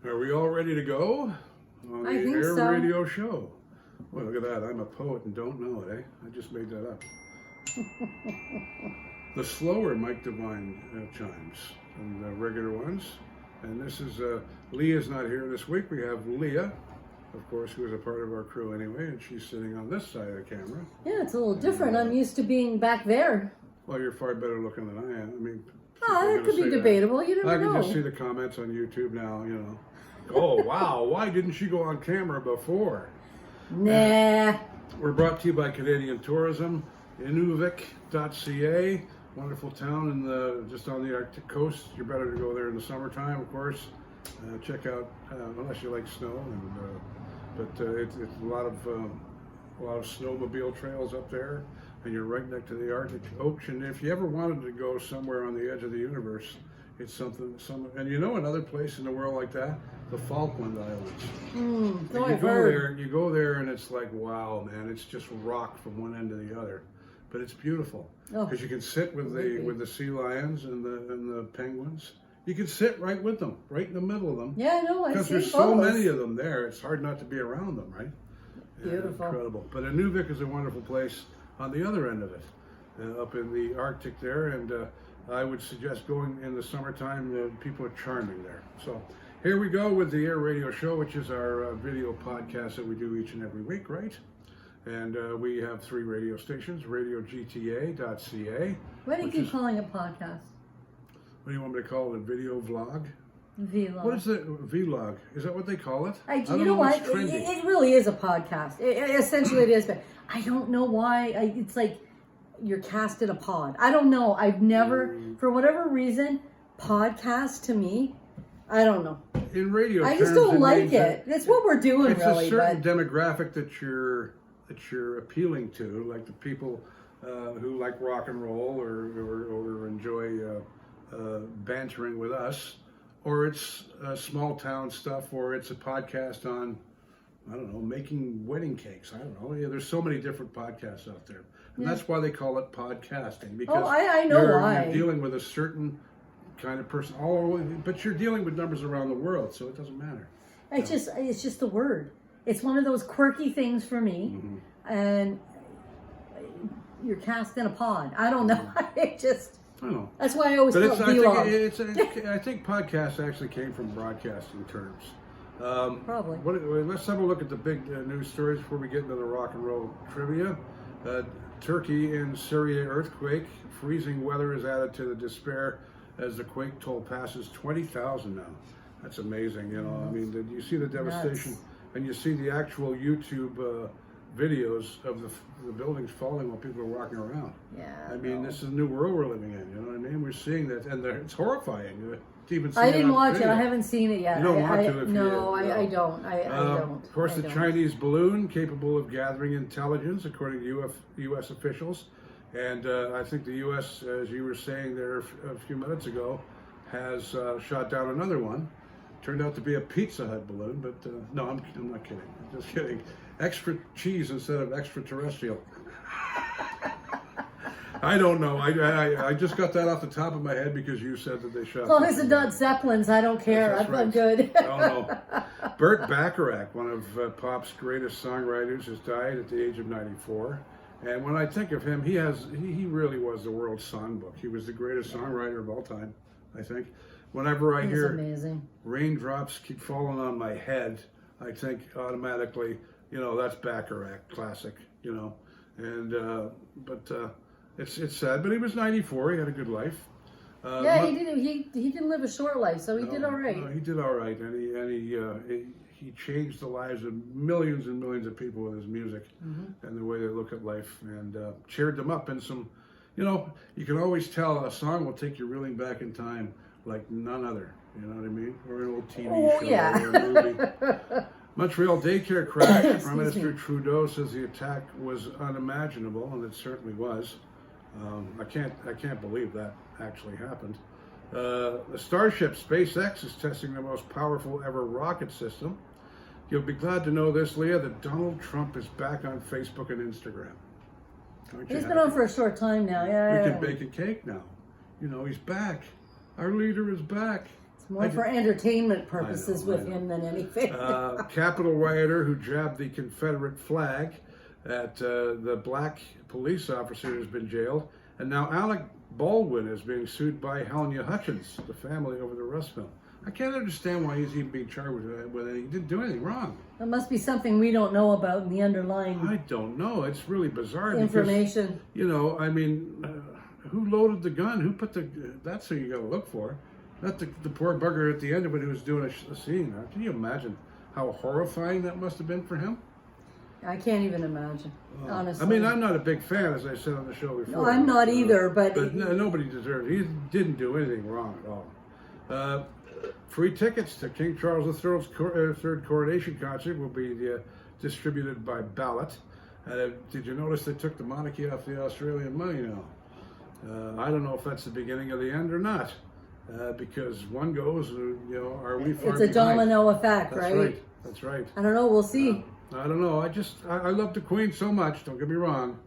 Are we all ready to go on the I think Air so. Radio show? Well, look at that. I'm a poet and don't know it, eh? I just made that up. The slower Mike Devine chimes than the regular ones. And this is, Leah's not here this week. We have Leah, of course, who is a part of our crew anyway, and she's sitting on this side of the camera. Yeah, it's a little different. I'm used to being back there. Well, you're far better looking than I am. I mean, That could be debatable. You never I know. can just see the comments on YouTube now, you know. Oh, wow, why didn't she go on camera before? Nah. We're brought to you by Canadian Tourism, Inuvik.ca, wonderful town in just on the Arctic coast. You're better to go there in the summertime, of course. Check out, unless you like snow, but it's a lot of snowmobile trails up there, and you're right next to the Arctic Ocean. If you ever wanted to go somewhere on the edge of the universe, it's something. And you know another place in the world like that, the Falkland Islands. You go there, and it's like, wow, man! It's just rock from one end to the other, but it's beautiful because you can sit with the sea lions and the penguins. You can sit right with them, right in the middle of them. Yeah, I know. Because there's so many of them there, it's hard not to be around them, right? Beautiful. Incredible. But Inuvik is a wonderful place on the other end of it, up in the Arctic there, and I would suggest going in the summertime. People are charming there. So here we go with the Air Radio Show, which is our video podcast that we do each and every week, right? And we have 3 radio stations, radiogta.ca. Why do you keep calling it podcast? What do you want me to call it, a video vlog? Vlog. What is it, vlog? Is that what they call it? You know what? It really is a podcast. Essentially it is, but I don't know why. It's like you're cast in a pod. I don't know. I've never, for whatever reason, podcast to me, I don't know. In radio I just don't like it. That's what we're doing, it's really. It's a certain demographic that you're appealing to, like the people who like rock and roll or enjoy bantering with us, or it's small town stuff, or it's a podcast on, I don't know, making wedding cakes. I don't know. Yeah, there's so many different podcasts out there, and that's why they call it podcasting, because I know why. You're dealing with a certain kind of person, but you're dealing with numbers around the world, so it doesn't matter. It's just the word. It's one of those quirky things for me, and you're cast in a pod. I don't know. I know. That's why I always call it vlog. I think podcasts actually came from broadcasting terms. Probably. Let's have a look at the big news stories before we get into the rock and roll trivia. Turkey and Syria earthquake. Freezing weather is added to the despair as the quake toll passes 20,000 now. That's amazing, you know. I mean, you see the devastation, and you see the actual YouTube videos of the buildings falling while people are walking around. Yeah. I mean, this is a new world we're living in. You know what I mean? We're seeing that, and it's horrifying to even see. I didn't watch it. I haven't seen it yet. You don't want to. I don't. I don't. Of course, the Chinese balloon capable of gathering intelligence, according to U.S. officials, and I think the U.S., as you were saying there a few minutes ago, has shot down another one. Turned out to be a Pizza Hut balloon, but no, I'm not kidding. I'm just kidding. Extra cheese instead of extraterrestrial. I don't know. I just got that off the top of my head because you said that they shot. As long as it's not Zeppelins, I don't care. I'm good. Oh, no. Burt Bacharach, one of pop's greatest songwriters, has died at the age of 94. And when I think of him, he really was the world's songbook. He was the greatest songwriter of all time, I think. Whenever I hear raindrops keep falling on my head, I think automatically, you know, that's Bacharach, classic, you know. And it's sad, but he was 94. He had a good life. He didn't live a short life, so he did all right. No, he did all right, and he changed the lives of millions and millions of people with his music and the way they look at life, and cheered them up. And some, you know, you can always tell a song will take you reeling back in time like none other. You know what I mean? Or an old TV show or a movie. Montreal daycare crash. Prime Minister Trudeau says the attack was unimaginable, and it certainly was. I can't believe that actually happened. The Starship, SpaceX, is testing the most powerful ever rocket system. You'll be glad to know this, Leah, that Donald Trump is back on Facebook and Instagram. He's been on for a short time now. Yeah. We can bake a cake now. You know, he's back. Our leader is back. It's More for entertainment purposes with I know. him than anything. Capitol rioter who jabbed the Confederate flag at the black police officer has been jailed. And now Alec Baldwin is being sued by Halyna Hutchins, the family, over the Russ film. I can't understand why he's even being charged with it. He didn't do anything wrong. There must be something we don't know about in the underlying I don't know. It's really bizarre. information. Because, I mean, who loaded the gun? Who put the... That's who you got to look for. Not the poor bugger at the end of it who was doing a scene. Can you imagine how horrifying that must have been for him? I can't even imagine, honestly. I mean, I'm not a big fan, as I said on the show before. No, I'm not either, but nobody deserves it. He didn't do anything wrong at all. Free tickets to King Charles III's third coronation concert will be distributed by ballot. Did you notice they took the monarchy off the Australian money now? I don't know if that's the beginning of the end or not, because one goes, are we far it's a behind? domino effect, That's right. That's right. I don't know. We'll see. I don't know. I love the Queen so much. Don't get me wrong.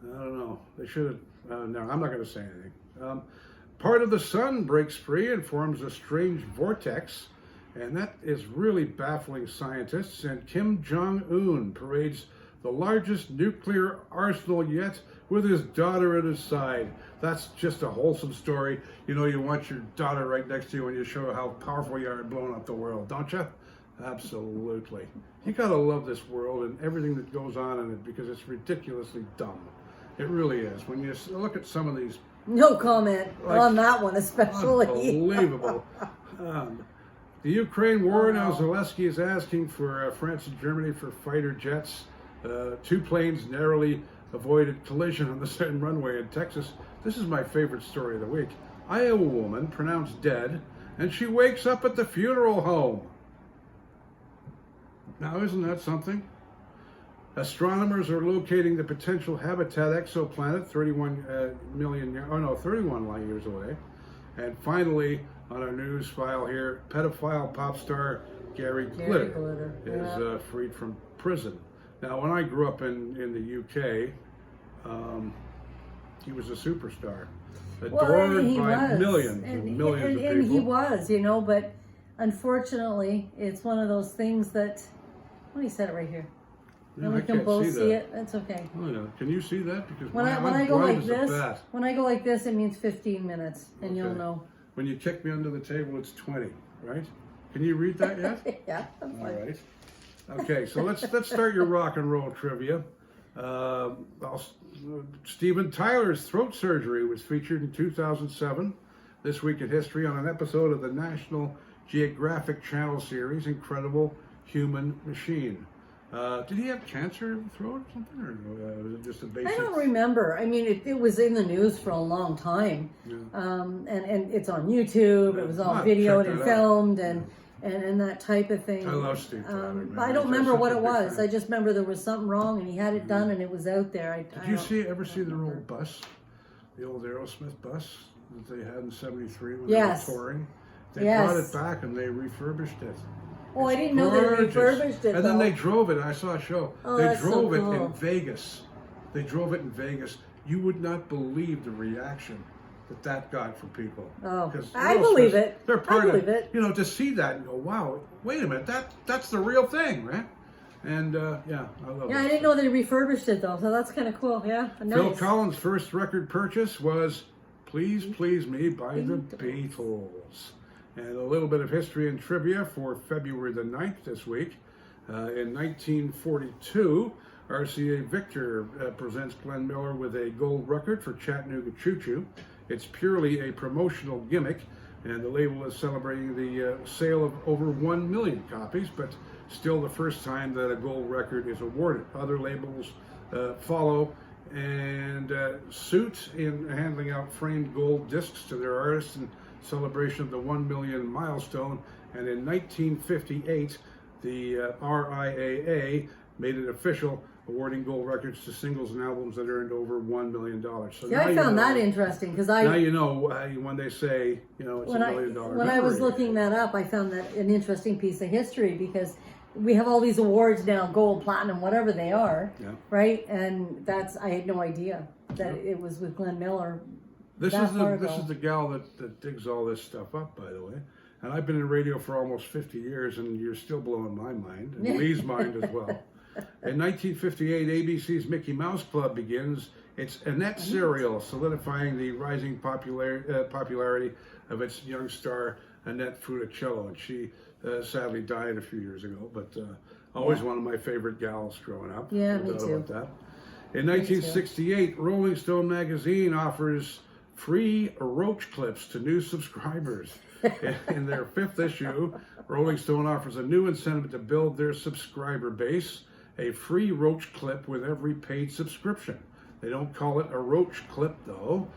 I don't know. They should have. No, I'm not going to say anything. Part of the sun breaks free and forms a strange vortex, and that is really baffling scientists. And Kim Jong-un parades the largest nuclear arsenal yet with his daughter at his side. That's just a wholesome story. You want your daughter right next to you when you show how powerful you are at blowing up the world, don't you? Absolutely. You gotta love this world and everything that goes on in it because it's ridiculously dumb. It really is. When you look at some of these... No comment on that one, especially. Unbelievable. The Ukraine war, now Zelensky is asking for France and Germany for fighter jets. 2 planes narrowly avoided collision on the same runway in Texas. This is my favorite story of the week. Iowa woman pronounced dead, and she wakes up at the funeral home. Now, isn't that something? Astronomers are locating the potential habitat exoplanet 31 light years away. And finally, on our news file here, pedophile pop star Gary Glitter is freed from prison. Now, when I grew up in the UK, he was a superstar, adored by millions and millions of people. And he was, but unfortunately, it's one of those things that... Well, he said it right here. Yeah, And we can both see it. That's okay. Oh yeah. Can you see that? Because when I go like this, it means 15 minutes, and you'll know. When you kick me under the table, it's 20, right? Can you read that yet? Yeah. I'm fine. All right. Okay, so let's start your rock and roll trivia. Steven Tyler's throat surgery was featured in 2007, This Week in History, on an episode of the National Geographic Channel series, Incredible Human Machine. Did he have cancer of the throat or something, or was it just a basic? I don't remember. I mean, it was in the news for a long time, Yeah. and it's on YouTube. It was all videoed and filmed, and that type of thing. I love Steve Tyler. I don't remember what it was. I just remember there was something wrong, and he had it done, and it was out there. Did you ever see their old bus, the old Aerosmith bus that they had in '73 when they were touring? They brought it back and they refurbished it. Oh, I didn't know they refurbished it. And then they drove it. I saw a show. Oh, they that's drove so cool. it in Vegas. They drove it in Vegas. You would not believe the reaction that got from people. Oh, I believe it. They're part of it. To see that and go, wow, wait a minute, that's the real thing, right? And I love it. Yeah, I didn't know they refurbished it though, so that's kind of cool. Yeah, nice. Phil Collins' first record purchase was "Please Please Me" by the Beatles. And a little bit of history and trivia for February the 9th this week. In 1942, RCA Victor presents Glenn Miller with a gold record for Chattanooga Choo Choo. It's purely a promotional gimmick, and the label is celebrating the sale of over 1 million copies, but still the first time that a gold record is awarded. Other labels follow and suit in handing out framed gold discs to their artists in celebration of the 1 million milestone. And in 1958, the RIAA made it official, awarding gold records to singles and albums that earned over $1 million. So yeah, I found that interesting because now you know when they say it's $1 million. When I was looking that up, I found that an interesting piece of history because we have all these awards now, gold, platinum, whatever they are, right? And I had no idea that it was with Glenn Miller. This is the gal that digs all this stuff up, by the way. And I've been in radio for almost 50 years, and you're still blowing my mind, and Lee's mind as well. In 1958, ABC's Mickey Mouse Club begins its Annette serial, solidifying the rising popularity of its young star, Annette Funicello. And she sadly died a few years ago, but always one of my favorite gals growing up. Yeah, No me doubt too. about that. In 1968, Rolling Stone magazine offers free roach clips to new subscribers. In their 5th issue, Rolling Stone offers a new incentive to build their subscriber base, a free roach clip with every paid subscription. They don't call it a roach clip, though.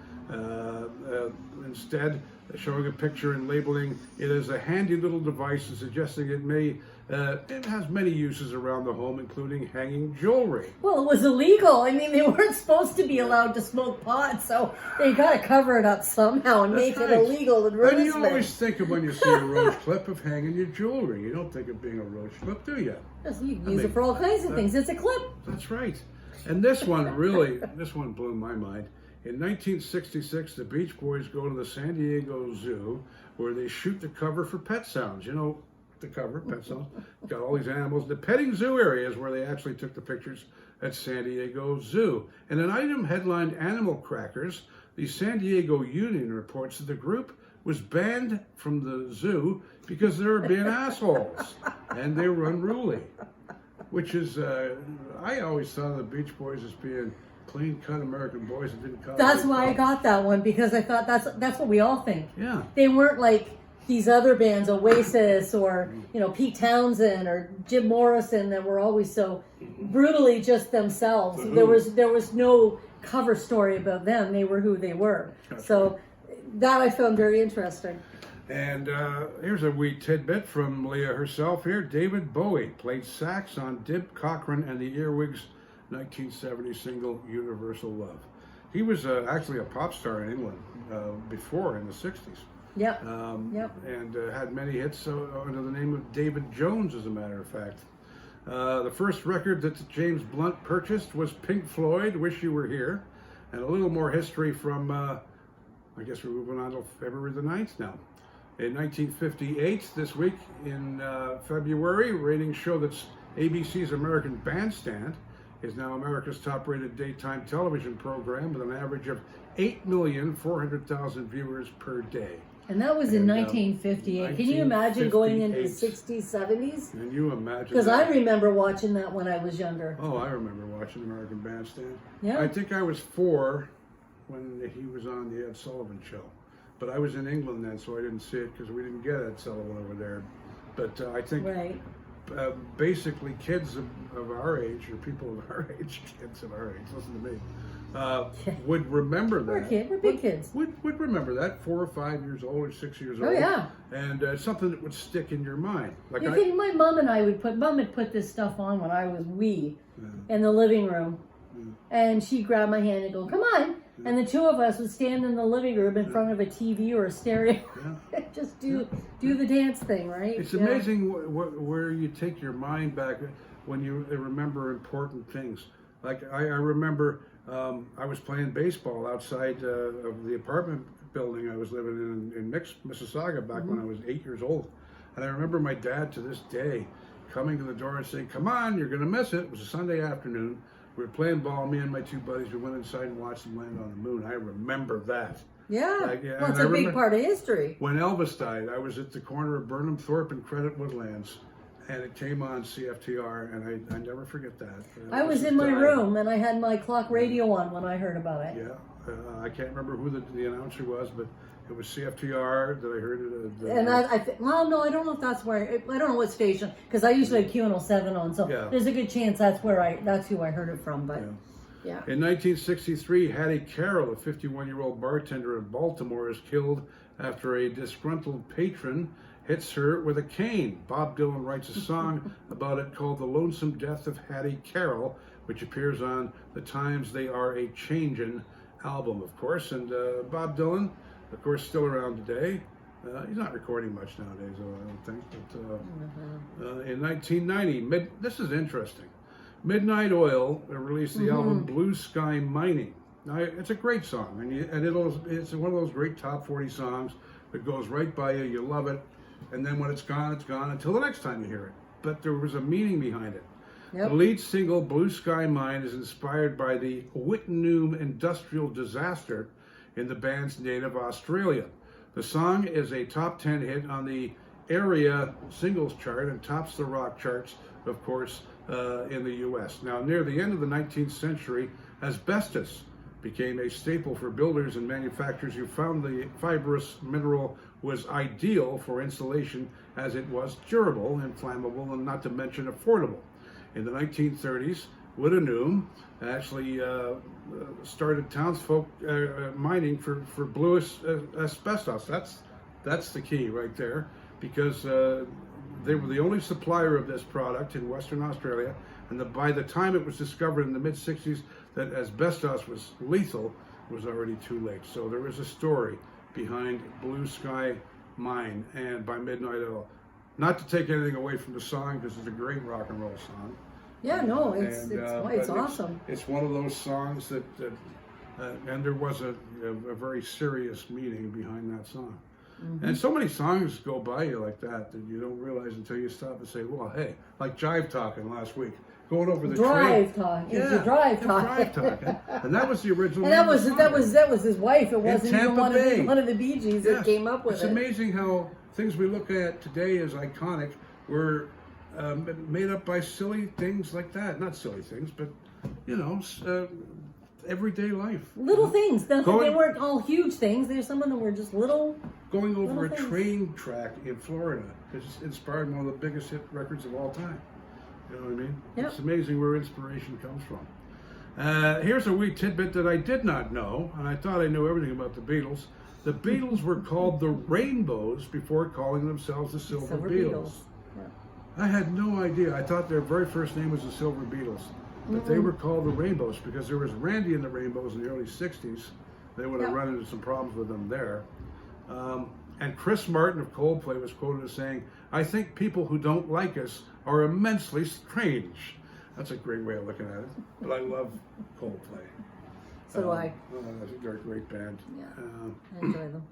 Instead, showing a picture and labeling it as a handy little device and suggesting it has many uses around the home, including hanging jewelry. Well, it was illegal. I mean, they weren't supposed to be allowed to smoke pot, so they got to cover it up somehow and make it illegal And advertisement. you always think of when you see a roach clip of hanging your jewelry. You don't think of being a roach clip, do you? Yes, you can use it for all kinds of things. It's a clip. That's right. And this one blew my mind. In 1966, the Beach Boys go to the San Diego Zoo where they shoot the cover for Pet Sounds. You know, the cover, Pet Sounds, got all these animals. The petting zoo area is where they actually took the pictures at San Diego Zoo. And an item headlined Animal Crackers, the San Diego Union reports that the group was banned from the zoo because they were being assholes and they were unruly. Which is, I always thought of the Beach Boys as being clean-cut American boys that didn't cause. That's why I got that one, because I thought that's what we all think. Yeah. They weren't like these other bands, Oasis or Pete Townsend or Jim Morrison, that were always so brutally just themselves. There was no cover story about them. They were who they were. So that I found very interesting. And here's a wee tidbit from Leah herself here. David Bowie played sax on Dib Cochran and the Earwigs' 1970 single Universal Love. He was actually a pop star in England before, in the 60s. Yep. And had many hits under the name of David Jones, as a matter of fact. The first record that James Blunt purchased was Pink Floyd, Wish You Were Here. And a little more history from, I guess we're moving on to February the 9th now. In 1958, this week in February, ratings show that ABC's American Bandstand is now America's top-rated daytime television program with an average of 8,400,000 viewers per day. And that was in 1958. Can you imagine going into the 60s, 70s? Can you imagine? Because I remember watching that when I was younger. Oh, I remember watching American Bandstand. Yeah. I think I was 4 when he was on the Ed Sullivan Show. But I was in England then, so I didn't see it because we didn't get Ed Sullivan over there. But I think basically kids of our age, or people of our age, kids of our age, listen to me, would remember that. We're big kids. Would remember that, 4 or 5 years old or 6 years old. Oh, yeah. And something that would stick in your mind. Like my mom and I Mom had put this stuff on when I was wee in the living room. And she'd grab my hand and go, come on. And the two of us would stand in the living room in front of a TV or a stereo. Just do the dance thing, right? It's amazing where you take your mind back when you remember important things. Like I remember I was playing baseball outside of the apartment building I was living in Mississauga back when I was 8 years old. And I remember my dad to this day coming to the door and saying, come on, you're going to miss it. It was a Sunday afternoon. We were playing ball, me and my 2 buddies. We went inside and watched them land on the moon. I remember that. Yeah, well, it's a big part of history. When Elvis died, I was at the corner of Burnham Thorpe and Credit Woodlands, and it came on CFTR, and I never forget that. I was in my room, and I had my clock radio on when I heard about it. Yeah, I can't remember who the announcer was, but it was CFTR that I heard it. And no, I don't know if that's where. I don't know what station, because I usually have Q107 on, so there's a good chance that's who I heard it from. But yeah. In 1963, Hattie Carroll, a 51-year-old bartender in Baltimore, is killed after a disgruntled patron hits her with a cane. Bob Dylan writes a song about it called The Lonesome Death of Hattie Carroll, which appears on the Times They Are a Changin' album, of course. And Bob Dylan, of course, still around today. He's not recording much nowadays, I don't think. But in 1990, this is interesting. Midnight Oil released the album Blue Sky Mining. Now, it's a great song, and it's one of those great top 40 songs that goes right by you. You love it. and then when it's gone until the next time you hear it. But there was a meaning behind it. Yep. The lead single, Blue Sky Mine, is inspired by the Wittenoom industrial disaster in the band's native Australia. The song is a top 10 hit on the area singles chart and tops the rock charts, of course, in the U.S. Now, near the end of the 19th century, asbestos became a staple for builders and manufacturers who found the fibrous mineral was ideal for insulation as it was durable, inflammable, and not to mention affordable. In the 1930s, Wittenoom actually started townsfolk mining for blue asbestos. That's the key right there, because they were the only supplier of this product in Western Australia, and by the time it was discovered in the mid-60s that asbestos was lethal, it was already too late. So there is a story behind Blue Sky Mine and by Midnight Oil. Not to take anything away from the song, because it's a great rock and roll song. Yeah, no, it's awesome. It's one of those songs that and there was a very serious meaning behind that song. Mm-hmm. And so many songs go by you like that you don't realize until you stop and say, well, hey, like Jive Talking last week, going over the drive talking. Yeah, it's a drive talking. Drive Talking. And that was the original. And that was his wife. It wasn't even one of the Bee Gees that came up with it. It's amazing how things we look at today as iconic were made up by silly things like that. Not silly things, but everyday life. Little things. They weren't all huge things. There's some of them were just little. Going over little a train track in Florida has inspired one of the biggest hit records of all time. You know what I mean? Yep. It's amazing where inspiration comes from. Here's a wee tidbit that I did not know, and I thought I knew everything about the Beatles. The Beatles were called the Rainbows before calling themselves the Silver Beatles. Yeah. I had no idea. I thought their very first name was the Silver Beatles. But they were called the Rainbows because there was Randy and the Rainbows in the early 60s. They would have run into some problems with them there. And Chris Martin of Coldplay was quoted as saying, "I think people who don't like us are immensely strange." That's a great way of looking at it. But I love Coldplay. So do I. I think they're a great band. Yeah, I enjoy them.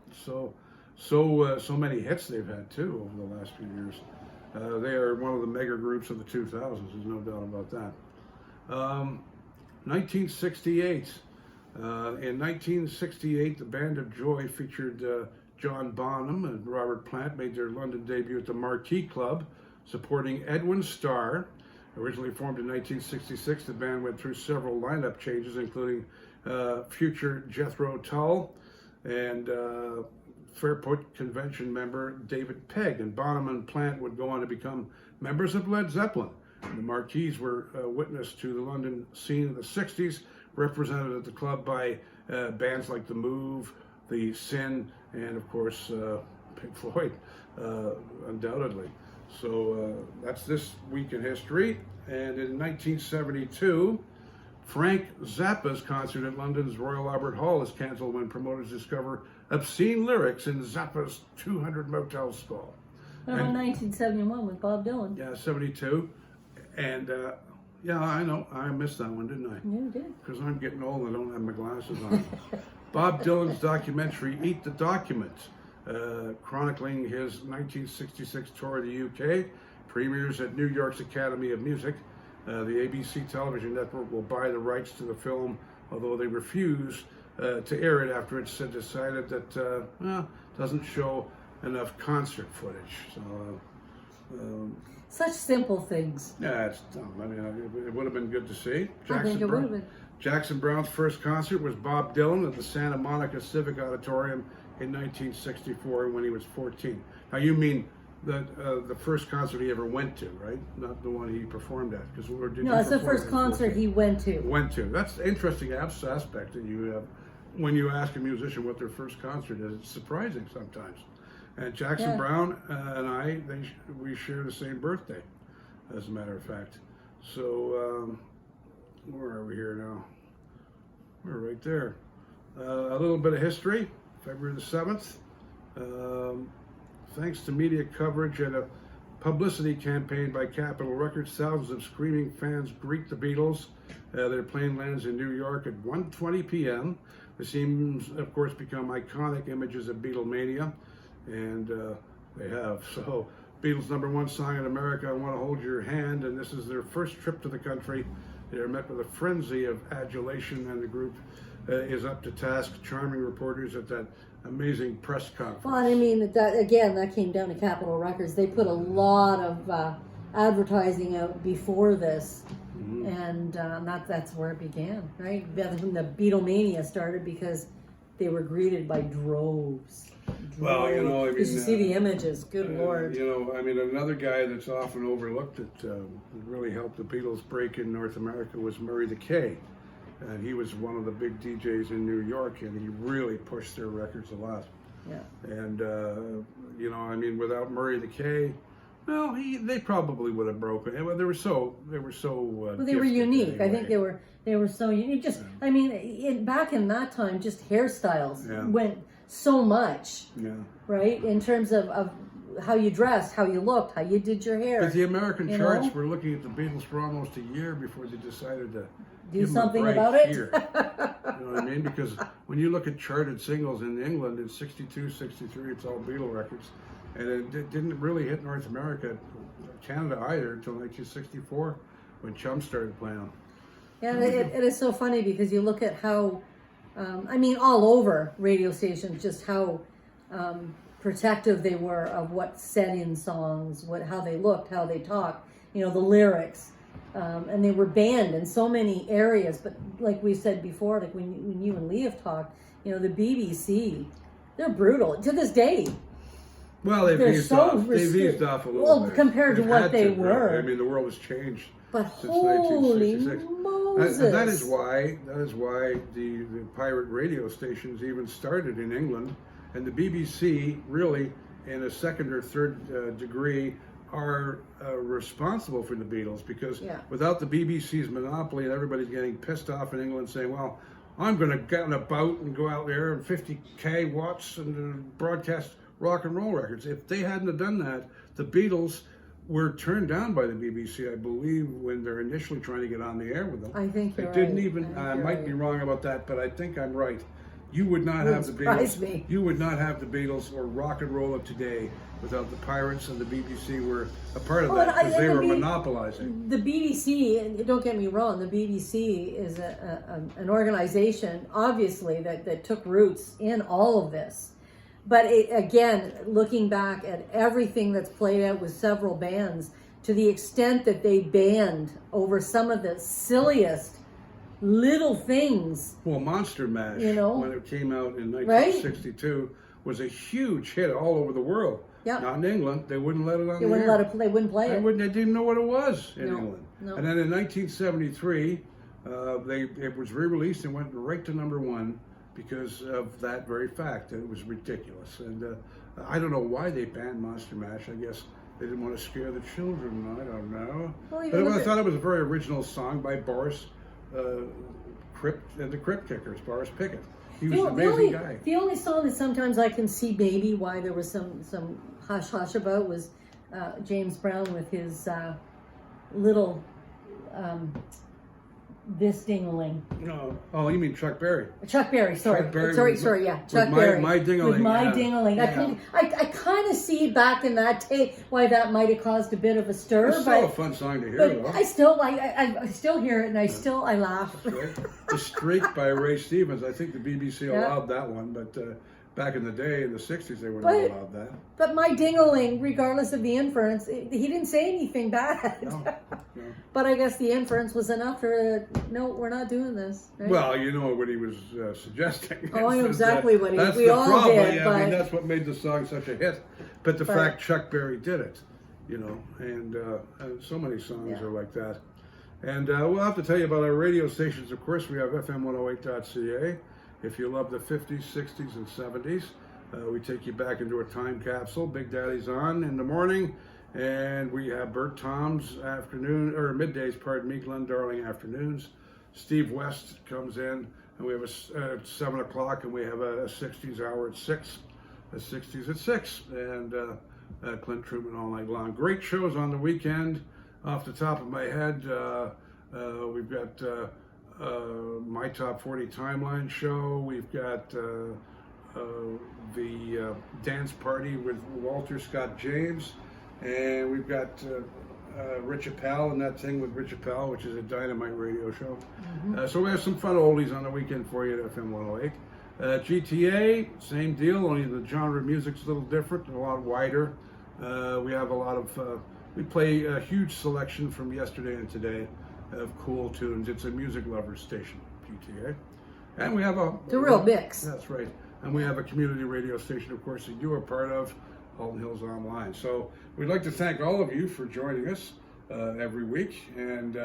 So many hits they've had too over the last few years. They are one of the mega groups of the 2000s. There's no doubt about that. 1968. In 1968, the Band of Joy featured John Bonham and Robert Plant made their London debut at the Marquee Club, supporting Edwin Starr. Originally formed in 1966, the band went through several lineup changes, including future Jethro Tull and Fairport Convention member David Pegg. And Bonham and Plant would go on to become members of Led Zeppelin. The Marquees were witness to the London scene of the 60s, represented at the club by bands like The Move, The Sin, and of course Pink Floyd, undoubtedly. So that's this week in history. And in 1972, Frank Zappa's concert at London's Royal Albert Hall is canceled when promoters discover obscene lyrics in Zappa's 200 Motel Skull. What about 1971 with Bob Dylan? Yeah, 72. And yeah, I know, I missed that one, didn't I? Yeah, you did. Because I'm getting old and I don't have my glasses on. Bob Dylan's documentary, Eat the Document, chronicling his 1966 tour of the UK, premieres at New York's Academy of Music. The ABC television network will buy the rights to the film, although they refuse to air it after it's decided that doesn't show enough concert footage. So, such simple things. yeah, it's dumb. I mean, it would have been good to see. I think it would have been. Jackson Browne's first concert was Bob Dylan at the Santa Monica Civic Auditorium in 1964 when he was 14. Now, you mean the first concert he ever went to, right? Not the one he performed at. No, it's the first concert he went to. That's the interesting aspect that you have when you ask a musician what their first concert is. It's surprising sometimes. And Jackson Browne and we share the same birthday, as a matter of fact. So, where are we here now? We're right there. A little bit of history, February the 7th. Thanks to media coverage and a publicity campaign by Capitol Records, thousands of screaming fans greet the Beatles. Their plane lands in New York at 1:20 p.m. The scenes, of course, become iconic images of Beatlemania. And They have. So, Beatles' #1 song in America, I Want to Hold Your Hand, and this is their first trip to the country. They are met with a frenzy of adulation, and the group is up to task, charming reporters at that amazing press conference. Well, I mean, that came down to Capitol Records. They put a lot of advertising out before this, and that's where it began, right? The Beatlemania started because they were greeted by droves. Well, you know, I mean, you should see the images. Good Lord. You know, I mean, another guy that's often overlooked that really helped the Beatles break in North America was Murray the K. And he was one of the big DJs in New York, and he really pushed their records a lot. Yeah. And you know, I mean, without Murray the K, well, they probably would have broken. Well, they were so. Well, they were unique. Anyway. I think they were so unique. Just, I mean, back in that time, just hairstyles went so much. Yeah. Right, in terms of how you dressed, how you looked, how you did your hair. But the American charts were looking at the Beatles for almost a year before they decided to do something about it. Here. You know what I mean? Because when you look at charted singles in England in 62, 63, it's all Beatle records. And it didn't really hit North America, Canada either, until 1964 when Chum started playing them. Yeah, it is so funny because you look at how, I mean, all over radio stations, just how protective they were of what said in songs, how they looked, how they talked, you know, the lyrics. And they were banned in so many areas. But like we said before, like when you and Leah have talked, you know, the BBC, they're brutal to this day. Well, they've eased off a little bit. Compared to what they were. I mean, the world has changed but since holy 1966. Moses. And that is why the pirate radio stations even started in England. And the BBC really, in a second or third degree, are responsible for the Beatles, because without the BBC's monopoly and everybody's getting pissed off in England saying, well, I'm going to get on a boat and go out there and 50K watts and broadcast rock and roll records. If they hadn't have done that, the Beatles were turned down by the BBC, I believe, when they're initially trying to get on the air with them. I think you're I might be wrong about that, but I think I'm right. You would not have the Beatles. You would not have the Beatles or rock and roll of today without the pirates, and the BBC were a part of that because they were monopolizing. The BBC, don't get me wrong, the BBC is an organization, obviously, that took roots in all of this. But again, looking back at everything that's played out with several bands, to the extent that they banned over some of the silliest little things. Well, Monster Mash, when it came out in 1962, was a huge hit all over the world. Yep. Not in England. They wouldn't let it on the air. They wouldn't play it. They didn't know what it was in England. No. And then in 1973, it was re-released and went right to #1 because of that very fact. That it was ridiculous. And I don't know why they banned Monster Mash. I guess they didn't want to scare the children. I don't know. Well, but I thought it was a very original song by Boris and the Crypt Kickers, Boris Pickett. He was an amazing guy. The only song that sometimes I can see maybe why there was some hush-hush about was James Brown with his little this ding-a-ling. No. Oh, you mean Chuck Berry? Chuck Berry, sorry. Chuck Berry sorry, yeah. Chuck Berry. My ding-a-ling. With my ding-a-ling. Yeah. I kind of see back in that tape why that might have caused a bit of a stir. It's still a fun song to hear, though. I still hear it, and I laugh. The Streak by Ray Stevens. I think the BBC allowed that one, but back in the day, in the 60s, they wouldn't have allowed that. But my ding-a-ling, regardless of the inference, he didn't say anything bad. No. But I guess the inference was enough for, no, we're not doing this. Right? Well, you know what he was suggesting. Oh, I know exactly what we all problem. did. Yeah, I mean, that's what made the song such a hit. But the fact Chuck Berry did it, and so many songs are like that. And we'll have to tell you about our radio stations. Of course, we have FM108.ca. If you love the 50s, 60s, and 70s, we take you back into a time capsule. Big Daddy's on in the morning, and we have Bert Tom's middays, Glenn Darling afternoons. Steve West comes in, and we have at 7 o'clock, and we have a 60s hour at 6, a 60s at 6, and Clint Truman all night long. Great shows on the weekend. Off the top of my head, we've got my Top 40 Timeline show. We've got the dance party with Walter Scott James, and we've got Rich Appel and that thing with Rich Appel, which is a dynamite radio show. So we have some fun oldies on the weekend for you at FM 108. GTA, same deal, only the genre of music's a little different, a lot wider. We have a lot of, we play a huge selection from yesterday and today of cool tunes. It's a music lovers station, GTA. And we have the real mix. That's right. And we have a community radio station, of course, that you are part of, Halton Hills Online. So we'd like to thank all of you for joining us every week. And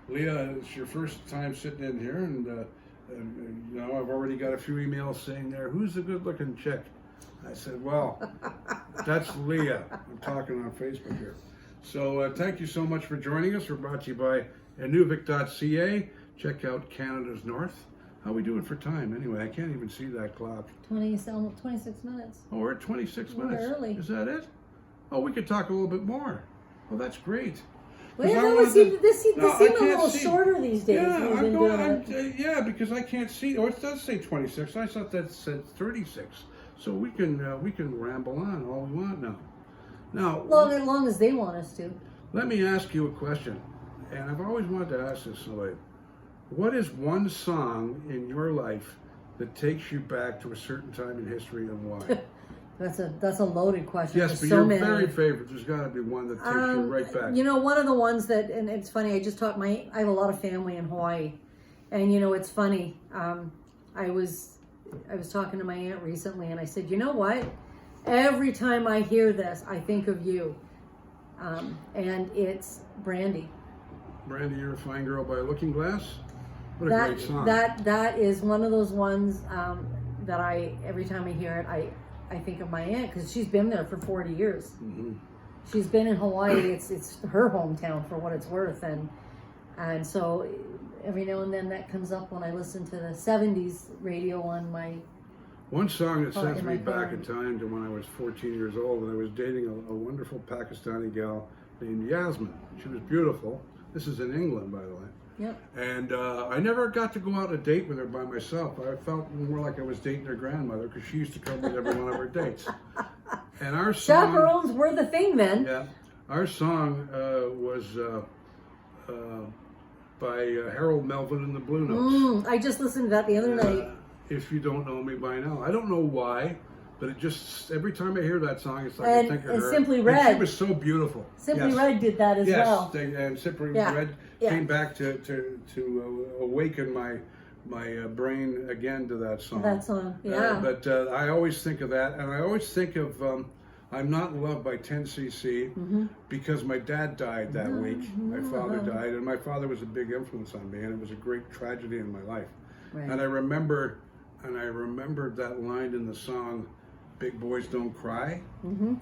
Leah, it's your first time sitting in here, and you know, I've already got a few emails saying there, who's the good-looking chick? I said, well, that's Leah. I'm talking on Facebook here. So thank you so much for joining us. We're brought to you by Inuvik.ca. Check out Canada's North. How we doing for time anyway? I can't even see that clock. Almost 26 minutes. Oh, we're at 26 We're minutes. early. Is that it? Oh, we could talk a little bit more. Oh, that's great. Well, yeah, this seemed a little shorter these days. Yeah, because I can't see. Oh, it does say 26. I thought that said 36. So we can ramble on all we want now. Now, as long as they want us to. Let me ask you a question, and I've always wanted to ask this somebody. What is one song in your life that takes you back to a certain time in history, and why? That's a loaded question. Yes, but your very favorite. There's got to be one that takes you right back. You know, one of the ones that, and it's funny. I just taught I have a lot of family in Hawaii, and you know, it's funny. I was talking to my aunt recently, and I said, you know what? Every time I hear this, I think of you, and it's Brandy. Brandy, You're a Fine Girl by Looking Glass. What a great song. That is one of those ones that every time I hear it, I think of my aunt, because she's been there for 40 years. Mm-hmm. She's been in Hawaii. It's her hometown for what it's worth, and so every now and then that comes up when I listen to the 70s radio on my. One song that sends me back in time to when I was 14 years old, and I was dating a wonderful Pakistani gal named Yasmin. She was beautiful. This is in England, by the way. Yep. And I never got to go out on a date with her by myself. I felt more like I was dating her grandmother, because she used to come with every one of our dates. And our song... Chaperones were the thing then. Yeah. Our song was by Harold Melvin and the Blue Notes. I just listened to that the other night. If You Don't Know Me By Now. I don't know why, but it just, every time I hear that song, it's like I think of her. Simply Red. And she was so beautiful. Simply Red did that as well. Yes, and Simply Red came back to awaken my brain again to that song. That song, yeah. But I always think of that, and I always think of I'm Not in Love by 10cc, because my dad died that week. My father died, and my father was a big influence on me, and it was a great tragedy in my life. Right. And I remembered that line in the song, "Big Boys Don't Cry," and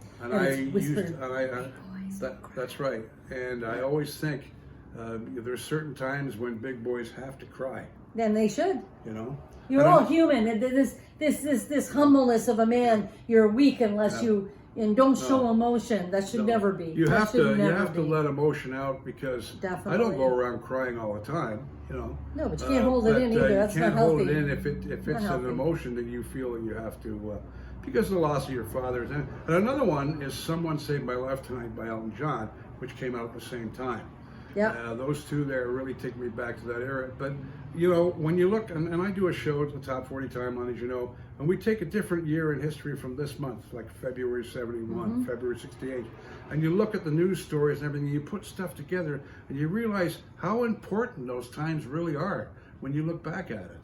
that's right. And I always think there's certain times when big boys have to cry. Then they should. You know, you're all human. And this humbleness of a man, you're weak unless you don't show emotion. That should never be. You have to let emotion out, because I don't go around crying all the time. You know. No, but you can't hold it in either. That's not healthy. You can't hold it in if it's an emotion that you feel that you have to, because of the loss of your father. And another one is Someone Saved My Life Tonight by Elton John, which came out at the same time. Yeah. Those two there really take me back to that era. But, you know, when you look, and I do a show at the Top 40 Timeline, as you know, and we take a different year in history from this month, like February 71, February 68. And you look at the news stories and everything, you put stuff together, and you realize how important those times really are when you look back at it.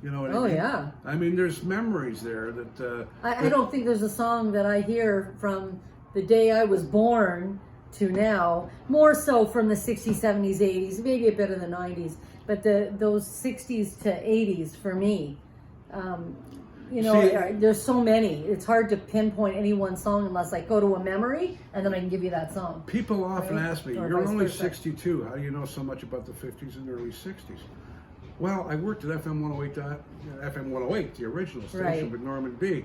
You know what I mean? Yeah. I mean, there's memories there that... I don't think there's a song that I hear from the day I was born to now, more so from the 60s, 70s, 80s, maybe a bit of the 90s, but those 60s to 80s for me, you know, there's so many. It's hard to pinpoint any one song unless I go to a memory, and then I can give you that song. People often ask me, you're only 62, how do you know so much about the 50s and early 60s? Well, I worked at FM 108, the original station with Norman B,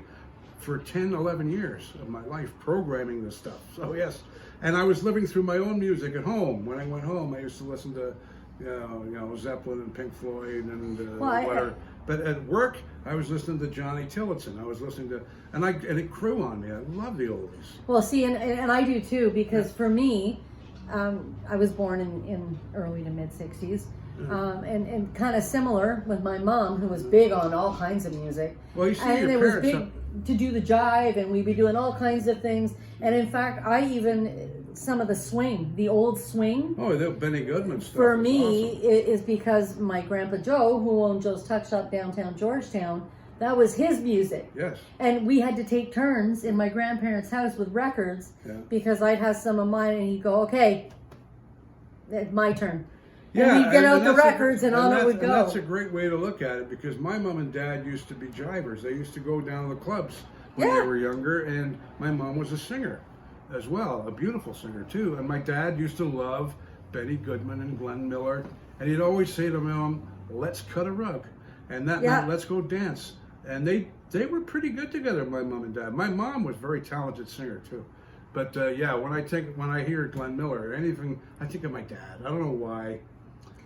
for 10, 11 years of my life programming this stuff. So yes, and I was living through my own music at home. When I went home, I used to listen to, you know, Zeppelin and Pink Floyd and But at work, I was listening to Johnny Tillotson. I was listening to, and it grew on me. I love the oldies. Well, see, and I do too, because for me, I was born in early to mid 60s. And kind of similar with my mom, who was big on all kinds of music. Well, you see, and your it was parents big to do the jive, and we'd be doing all kinds of things. And in fact, some of the swing, the old swing. Oh, the Benny Goodman stuff. For me, awesome. is because my grandpa Joe, who owned Joe's Tuck Shop downtown Georgetown, that was his music. Yes. And we had to take turns in my grandparents' house with records, because I'd have some of mine, and he'd go, "Okay, it's my turn." And we'd get out the records and on it would go. And that's a great way to look at it, because my mom and dad used to be jivers. They used to go down to the clubs when they were younger, and my mom was a singer as well, a beautiful singer too. And my dad used to love Benny Goodman and Glenn Miller, and he'd always say to my mom, "Let's cut a rug," and that meant let's go dance. And they were pretty good together, my mom and dad. My mom was a very talented singer too. But when I hear Glenn Miller or anything, I think of my dad. I don't know why.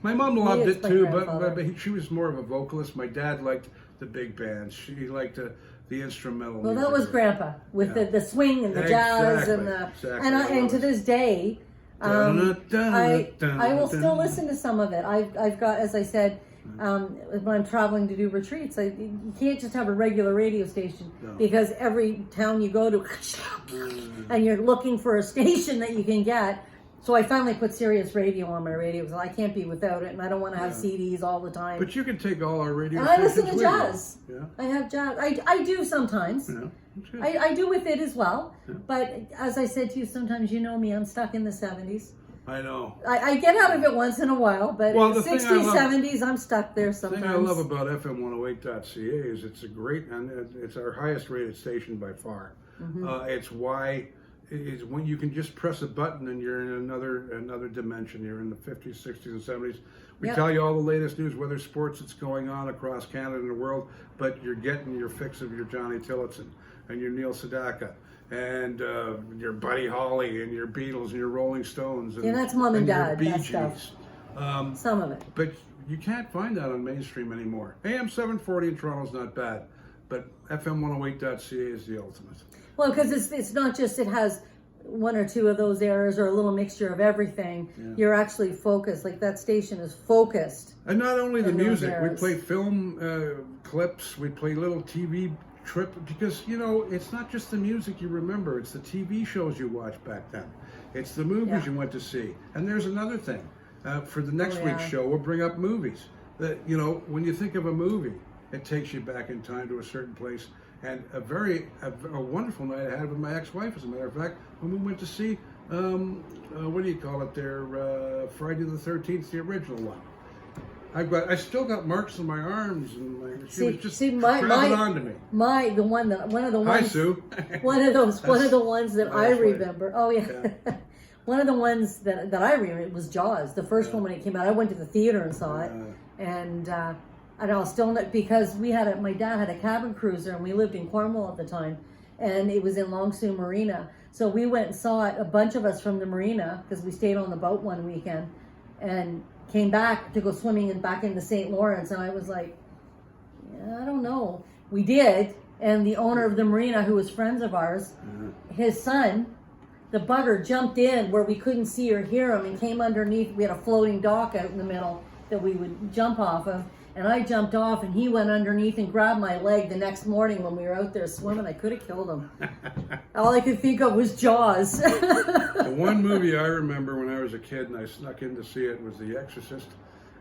My mom loved it too, but she was more of a vocalist. My dad liked the big bands. She liked the instrumental. Well, music. that was Grandpa with the swing and the jazz and and to this day, I will still listen to some of it. I've got, as I said, when I'm traveling to do retreats, you can't just have a regular radio station because every town you go to, and you're looking for a station that you can get. So I finally put Sirius Radio on my radio because I can't be without it, and I don't want to have CDs all the time. But you can take all our radio. And I listen to with jazz. You. Yeah. I have jazz. I do sometimes. Yeah. I do with it as well. Yeah. But as I said to you, sometimes you know me, I'm stuck in the 70s. I know. I get out of it once in a while, but 60s, 70s, I'm stuck there sometimes. The thing I love about FM108.ca is it's a great, and it's our highest rated station by far. It's when you can just press a button and you're in another dimension. You're in the 50s, 60s, and 70s. We tell you all the latest news, whether sports that's going on across Canada and the world, but you're getting your fix of your Johnny Tillotson and your Neil Sedaka and your Buddy Holly and your Beatles and your Rolling Stones. And, that's mom and dad, your Bee that Gees. stuff. Some of it. But you can't find that on mainstream anymore. AM 740 in Toronto's not bad, but FM108.ca is the ultimate. Well, because it's not just it has one or two of those errors or a little mixture of everything. You're actually focused. Like that station is focused. And not only the music, we play film clips, we play little TV trip, because it's not just the music you remember, it's the TV shows you watched back then. It's the movies you went to see. And there's another thing. For the next week's show, we'll bring up movies. That when you think of a movie, it takes you back in time to a certain place. And a wonderful night I had with my ex-wife, as a matter of fact, when we went to see, what do you call it there, Friday the 13th, the original one. I still got marks on my arms, and she was just grabbing onto me. One of the ones. Hi, Sue. one of the ones that I remember. Oh yeah. One of the ones that I remember was Jaws. The first one when it came out, I went to the theater and saw it, and I'll still not, because my dad had a cabin cruiser and we lived in Cornwall at the time, and it was in Long Sault Marina. So we went and saw it, a bunch of us from the marina, because we stayed on the boat one weekend, and came back to go swimming and back into St. Lawrence. And I was like, I don't know. We did, and the owner of the marina, who was friends of ours, his son, the bugger, jumped in where we couldn't see or hear him and came underneath. We had a floating dock out in the middle that we would jump off of. And I jumped off, and he went underneath and grabbed my leg the next morning when we were out there swimming. I could have killed him. All I could think of was Jaws. The one movie I remember when I was a kid and I snuck in to see it was The Exorcist.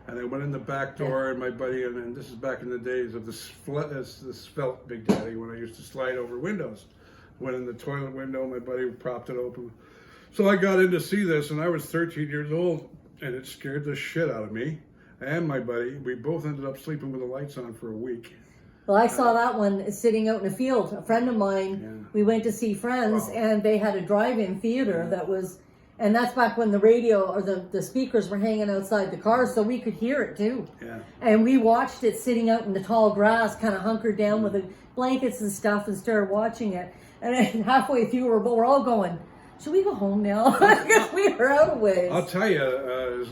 And I went in the back door, and my buddy, and this is back in the days of the svelte Big Daddy, when I used to slide over windows. Went in the toilet window, my buddy propped it open. So I got in to see this, and I was 13 years old, and it scared the shit out of me. And my buddy, we both ended up sleeping with the lights on for a week. Well, I saw that one sitting out in a field. A friend of mine, we went to see friends, and they had a drive-in theater that was, and that's back when the radio or the speakers were hanging outside the car, so we could hear it too. Yeah. And we watched it sitting out in the tall grass, kind of hunkered down with the blankets and stuff, and started watching it. And then halfway through, we're all going, Should we go home now? Because we are out of ways. I'll tell you,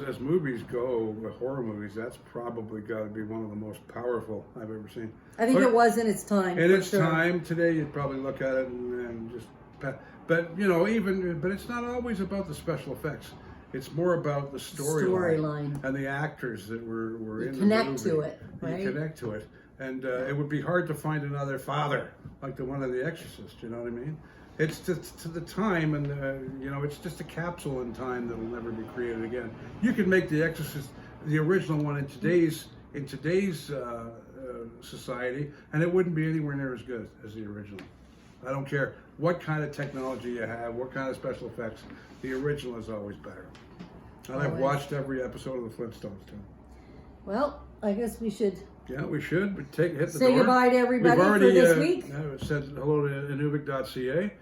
as movies go, horror movies, that's probably got to be one of the most powerful I've ever seen. I think it was in its time. In its sure. time today, you'd probably look at it and just, but you know, but it's not always about the special effects. It's more about the storyline and the actors that were in the movie. Connect to it, right? You connect to it, and it would be hard to find another father like the one in The Exorcist. You know what I mean? It's just to the time, and you know, it's just a capsule in time that'll never be created again. You could make The Exorcist, the original one, in today's society, and it wouldn't be anywhere near as good as the original. I don't care what kind of technology you have, what kind of special effects. The original is always better. And I've watched every episode of the Flintstones too. Well, I guess we should. Yeah, we should. But hit the Say door. goodbye to everybody for this week. Said hello to Inuvik.ca.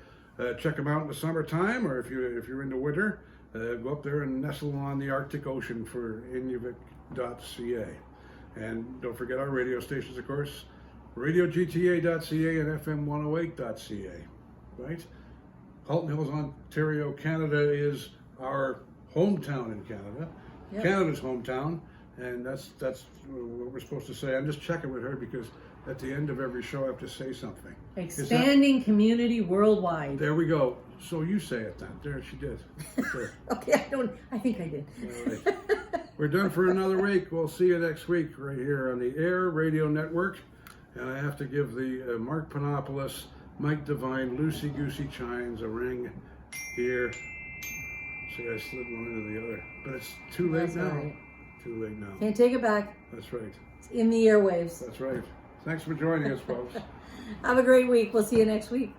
Check them out in the summertime, or if you're into winter, go up there and nestle on the Arctic Ocean for Inuvik.ca. And don't forget our radio stations, of course, radiogta.ca and fm108.ca. Right? Halton Hills, Ontario, Canada is our hometown in Canada. Yep. Canada's hometown, and that's what we're supposed to say. I'm just checking with her because at the end of every show I have to say something. Expanding community worldwide. There we go. So you say it then. There, she did. There. Okay, I think I did. All right. We're done for another week. We'll see you next week right here on the Air Radio Network. And I have to give the Mark Panopoulos, Mike Devine, Loosey Goosey chimes a ring here. See, I slid one into the other. But it's too late now. Right. Too late now. Can't take it back. That's right. It's in the airwaves. That's right. Thanks for joining us, folks. Have a great week. We'll see you next week.